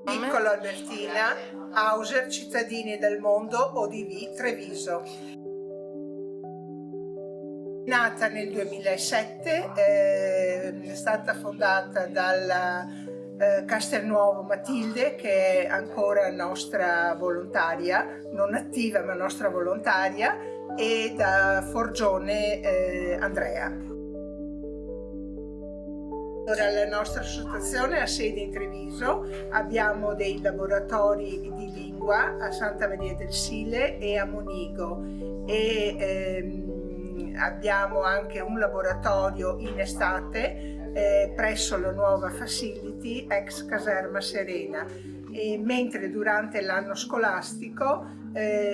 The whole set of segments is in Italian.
Piccolo Albertina, Auser, Cittadini del Mondo, ODV, Treviso. Nata nel 2007, è stata fondata dalla Castelnuovo Matilde, che è ancora nostra volontaria, non attiva ma nostra volontaria, e da Forgione Andrea. La nostra associazione ha sede in Treviso, abbiamo dei laboratori di lingua a Santa Maria del Sile e a Monigo e abbiamo anche un laboratorio in estate presso la nuova facility ex Caserma Serena, mentre durante l'anno scolastico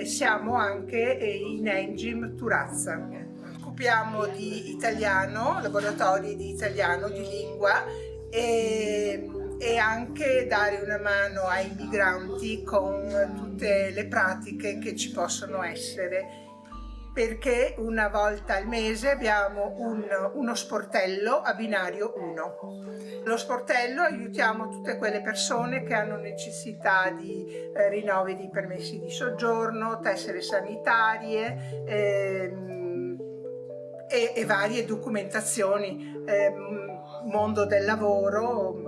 siamo anche in Engim Turazza. Occupiamo di italiano, laboratori di italiano, di lingua e anche dare una mano ai migranti con tutte le pratiche che ci possono essere, perché una volta al mese abbiamo uno sportello a binario 1. Lo sportello aiutiamo tutte quelle persone che hanno necessità di rinnovi di permessi di soggiorno, tessere sanitarie, e varie documentazioni, mondo del lavoro.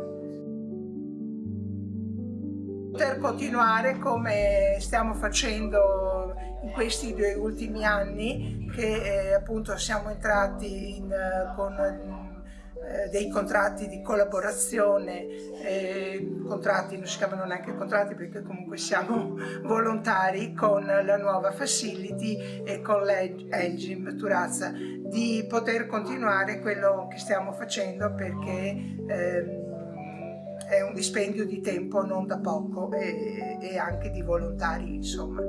Per continuare come stiamo facendo in questi 2 ultimi anni, che appunto siamo entrati con dei contratti di collaborazione, contratti non si chiamano neanche contratti perché comunque siamo volontari, con la nuova facility e con l'Engim Turazza, di poter continuare quello che stiamo facendo, perché è un dispendio di tempo non da poco e anche di volontari, insomma.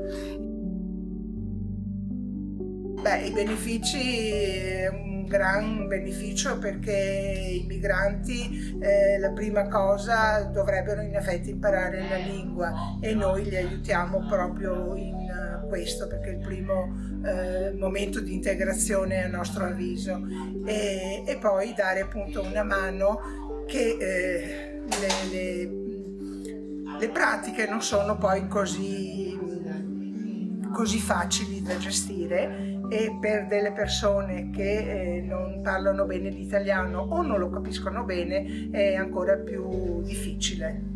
Beh, i benefici, è un gran beneficio, perché i migranti la prima cosa dovrebbero in effetti imparare la lingua e noi li aiutiamo proprio in questo, perché è il primo momento di integrazione a nostro avviso, e poi dare appunto una mano che le pratiche non sono poi così facili da gestire, e per delle persone che non parlano bene l'italiano o non lo capiscono bene è ancora più difficile.